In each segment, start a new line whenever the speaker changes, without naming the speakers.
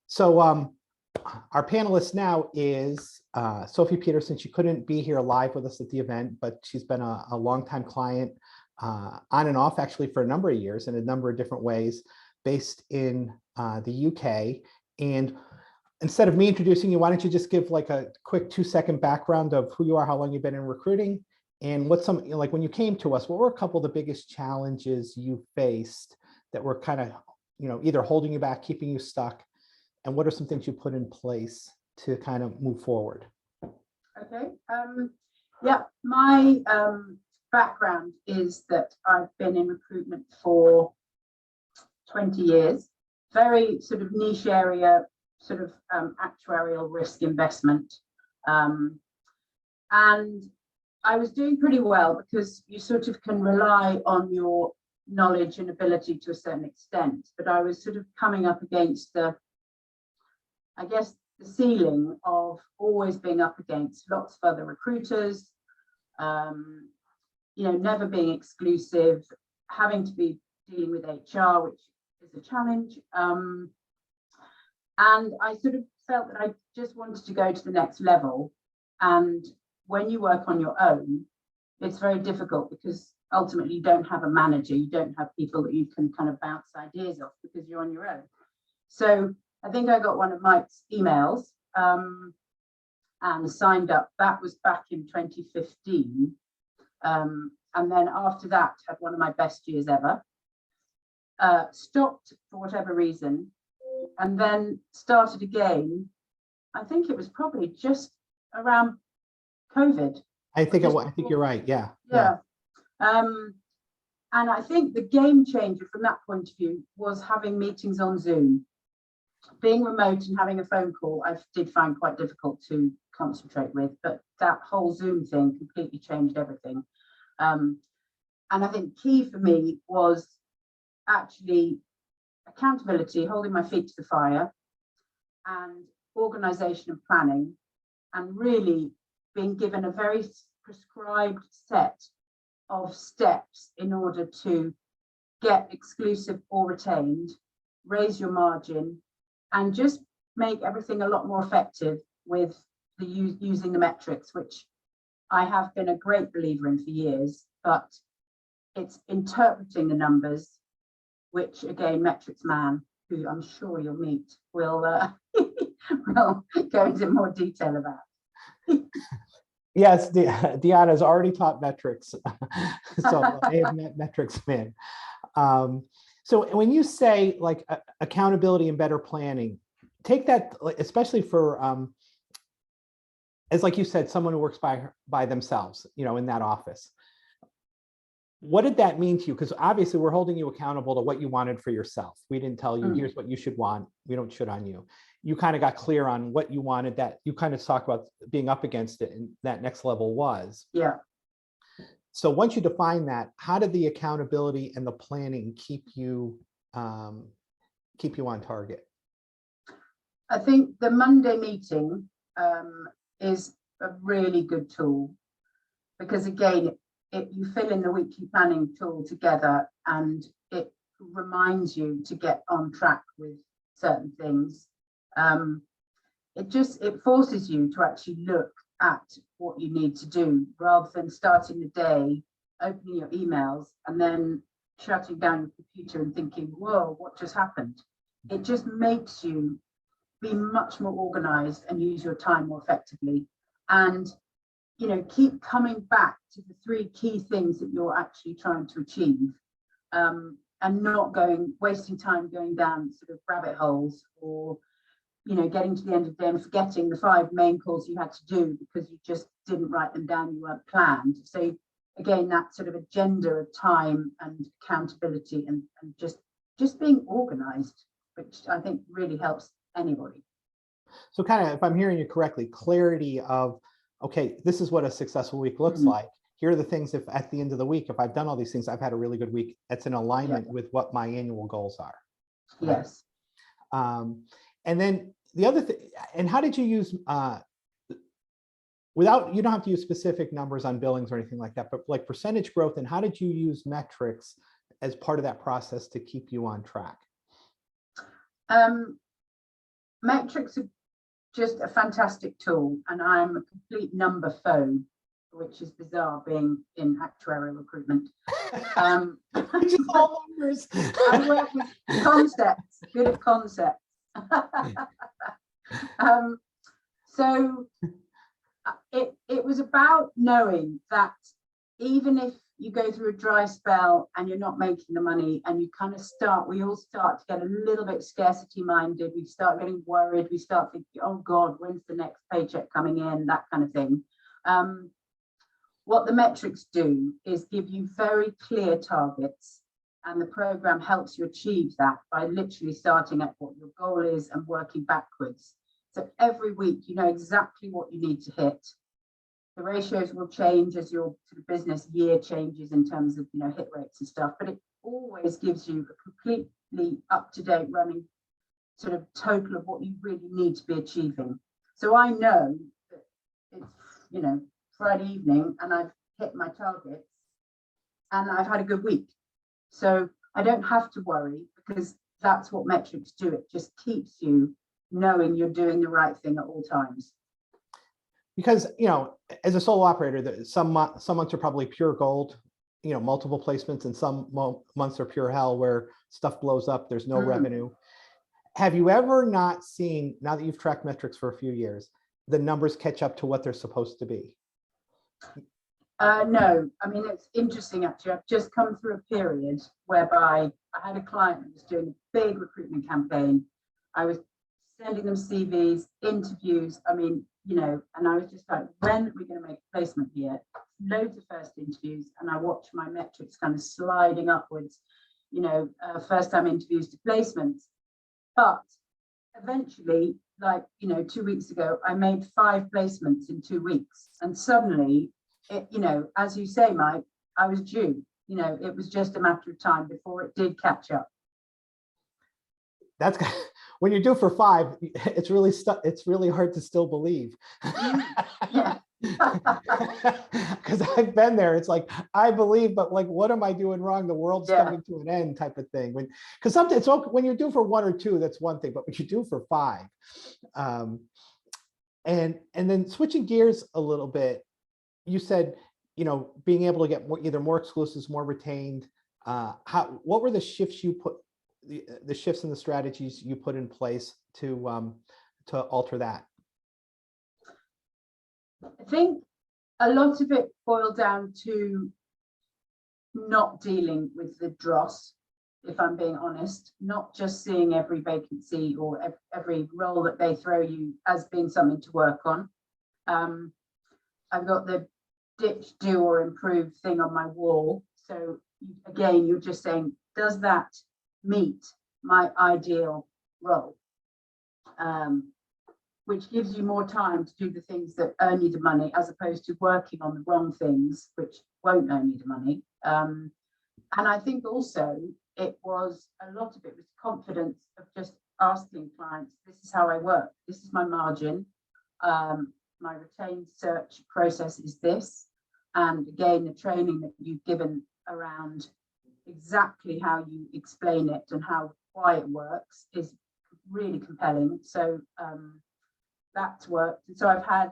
So our panelist now is Sophie Peterson. She couldn't be here live with us at the event, but she's been a longtime client on and off actually for a number of years in a number of different ways, based in the UK. And instead of me introducing you, why don't you just give like a quick 2-second background of who you are, how long you've been in recruiting, and what's some, like when you came to us, what were a couple of the biggest challenges you faced that were kind of, either holding you back, keeping you stuck, and what are some things you put in place to kind of move forward?
Okay. Yeah, my background is that I've been in recruitment for 20 years, very sort of niche area, sort of actuarial risk investment. And I was doing pretty well because you sort of can rely on your knowledge and ability to a certain extent, but I was sort of coming up against the ceiling of always being up against lots of other recruiters, never being exclusive, having to be dealing with HR, which is a challenge. And I sort of felt that I just wanted to go to the next level. And when you work on your own, it's very difficult because ultimately you don't have a manager, you don't have people that you can kind of bounce ideas off because you're on your own. So I think I got one of Mike's emails and signed up. That was back in 2015. And then after that, had one of my best years ever. Stopped for whatever reason, and then started again. I think it was probably just around COVID.
I think you're right. Yeah.
Yeah. And I think the game changer from that point of view was having meetings on Zoom. Being remote and having a phone call, I did find quite difficult to concentrate with, but that whole Zoom thing completely changed everything. And I think key for me was actually accountability, holding my feet to the fire, and organization and planning, and really being given a very prescribed set of steps in order to get exclusive or retained, raise your margin, and just make everything a lot more effective with using the metrics, which I have been a great believer in for years, but it's interpreting the numbers, which again, metrics man, who I'm sure you'll meet, will will go into more detail about.
Yes, Deanna has already taught metrics, so I have met metrics man. So when you say like accountability and better planning, take that, especially for, as like you said, someone who works by themselves, in that office. What did that mean to you? Because obviously we're holding you accountable to what you wanted for yourself. We didn't tell you, here's what you should want. We don't should on you. You kind of got clear on what you wanted, that you kind of talked about being up against it, and that next level was.
Yeah.
So once you define that, how did the accountability and the planning keep you on target?
I think the Monday meeting is a really good tool, because again, you fill in the weekly planning tool together and it reminds you to get on track with certain things. It forces you to actually look at what you need to do, rather than starting the day, opening your emails and then shutting down your computer and thinking, whoa, what just happened? It just makes you be much more organized and use your time more effectively, and keep coming back to the 3 key things that you're actually trying to achieve, and not wasting time going down sort of rabbit holes, or getting to the end of the day and forgetting the 5 main calls you had to do because you just didn't write them down, you weren't planned. So again, that sort of agenda of time and accountability and just being organized, which I think really helps anybody.
So kind of, if I'm hearing you correctly, clarity of, okay, this is what a successful week looks like. Here are the things, if at the end of the week, if I've done all these things, I've had a really good week. That's in alignment with what my annual goals are. Right?
Yes.
And then the other thing, and how did you use, you don't have to use specific numbers on billings or anything like that, but like percentage growth, and how did you use metrics as part of that process to keep you on track?
Metrics are just a fantastic tool, and I'm a complete number phobe, which is bizarre being in actuarial recruitment.
Just all numbers.
I work with concepts, good at concepts. So it was about knowing that even if you go through a dry spell and you're not making the money, and you kind of we all start to get a little bit scarcity minded, we start getting worried, we start thinking, oh God, when's the next paycheck coming in, that kind of thing. What the metrics do is give you very clear targets, and the program helps you achieve that by literally starting at what your goal is and working backwards. So every week you know exactly what you need to hit. The ratios will change as your sort of business year changes in terms of, you know, hit rates and stuff, but it always gives you a completely up-to-date running sort of total of what you really need to be achieving. So I know that it's, you know, Friday evening and I've hit my targets and I've had a good week. So I don't have to worry, because that's what metrics do. It just keeps you knowing you're doing the right thing at all times.
Because, you know, as a solo operator, some months are probably pure gold, you know, multiple placements, and some months are pure hell where stuff blows up, there's no revenue. Have you ever not seen, now that you've tracked metrics for a few years, the numbers catch up to what they're supposed to be?
No, I mean, it's interesting actually. I've just come through a period whereby I had a client that was doing a big recruitment campaign. I was sending them CVs, interviews, I mean, you know, and I was just like, when are we going to make a placement here? Loads of first interviews, and I watched my metrics kind of sliding upwards, you know, first time interviews to placements. But eventually, like, you know, 2 weeks ago, I made 5 placements in 2 weeks, and suddenly, it, you know, as you say, Mike, I was due. You know, it was just a matter of time before it did catch up.
That's when you're due for 5, it's really hard to still believe.
Yeah.
Because I've been there. It's like, I believe, but like, what am I doing wrong? The world's coming to an end, type of thing. Because sometimes it's okay when you're due for 1 or 2, that's one thing, but when you're due for 5, and then switching gears a little bit, you said, you know, being able to get either more exclusives, more retained. What were the shifts you put, the shifts in the strategies you put in place to alter that?
I think a lot of it boiled down to not dealing with the dross, if I'm being honest, not just seeing every vacancy or every role that they throw you as being something to work on. I've got the ditch, do or improve thing on my wall. So again, you're just saying, does that meet my ideal role? Which gives you more time to do the things that earn you the money, as opposed to working on the wrong things, which won't earn you the money. And I think also a lot of it was confidence of just asking clients, this is how I work, this is my margin, my retained search process is this. And again, the training that you've given around exactly how you explain it and why it works is really compelling. So that's worked. And so I've had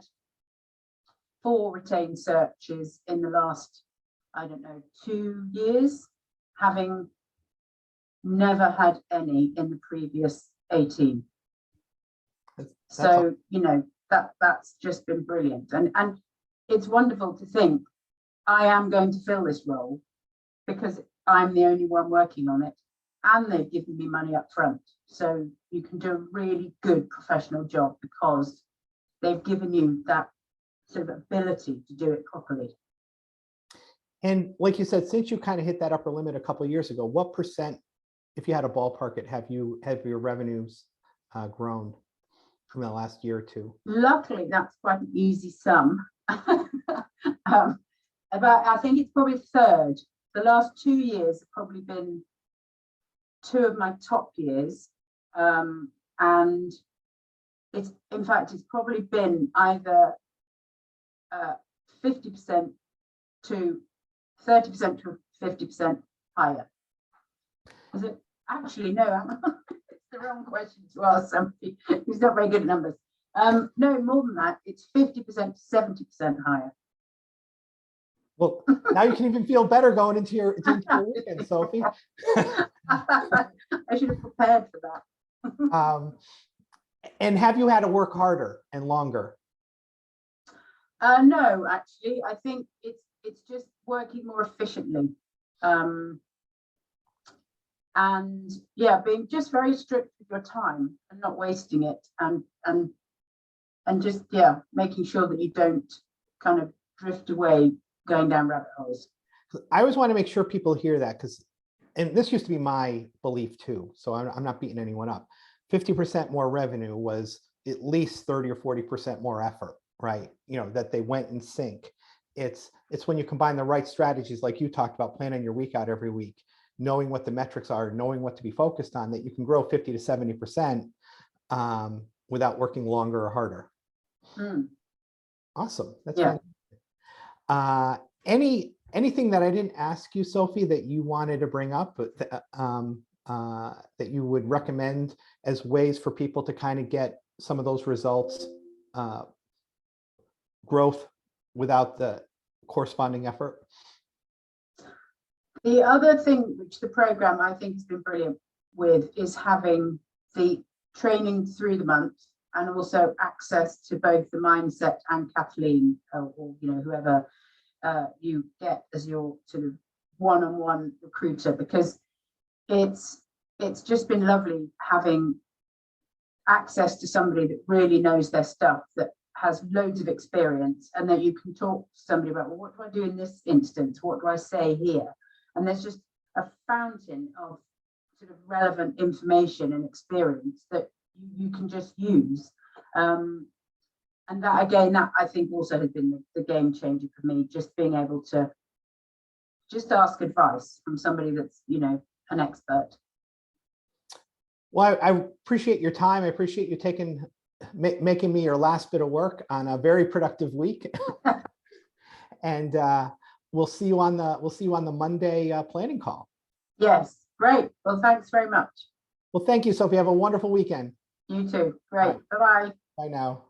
4 retained searches in the last, I don't know, 2 years, having never had any in the previous 18. So, you know, that's just been brilliant. And it's wonderful to think I am going to fill this role because I'm the only one working on it, and they've given me money up front. So you can do a really good professional job because they've given you that sort of ability to do it properly.
And like you said, since you kind of hit that upper limit a couple of years ago, what %, if you had a ballpark it, have your revenues grown from the last year or 2?
Luckily, that's quite an easy sum. I think it's probably third. The last 2 years have probably been 2 of my top years. And it's probably been either 50% to 30% to 50% higher. Is it? Actually, no, it's the wrong question to ask somebody who's not very good at numbers. No, more than that, it's 50% to 70% higher.
Well, now you can even feel better going into your weekend, Sophie.
I should have prepared for that.
And have you had to work harder and longer?
No, actually, I think it's just working more efficiently. And yeah, being just very strict with your time and not wasting it, and just, yeah, making sure that you don't kind of drift away going down rabbit holes.
I always want to make sure people hear that, because, and this used to be my belief too, so I'm not beating anyone up. 50% more revenue was at least 30 or 40% more effort, right? You know, that they went in sync. It's when you combine the right strategies, like you talked about, planning your week out every week, knowing what the metrics are, knowing what to be focused on, that you can grow 50 to 70% without working longer or harder. Awesome. That's fantastic. Anything that I didn't ask you, Sophie, that you wanted to bring up, that you would recommend as ways for people to kind of get some of those results, growth without the corresponding effort?
The other thing which the program I think has been brilliant with is having the training through the month, and also access to both the mindset and Kathleen, or you know, whoever you get as your sort of one-on-one recruiter, because it's just been lovely having access to somebody that really knows their stuff, that has loads of experience, and that you can talk to somebody about, well, what do I do in this instance? What do I say here? And there's just a fountain of sort of relevant information and experience that you can just use. And that, again, that I think also has been the game changer for me, just being able to just ask advice from somebody that's, you know, an expert.
Well, I appreciate your time. I appreciate you making me your last bit of work on a very productive week. And we'll see you on the Monday planning call.
Yes, great. Well, thanks very much.
Well, thank you, Sophie. Have a wonderful weekend.
You too. Great. Bye-bye.
Bye now.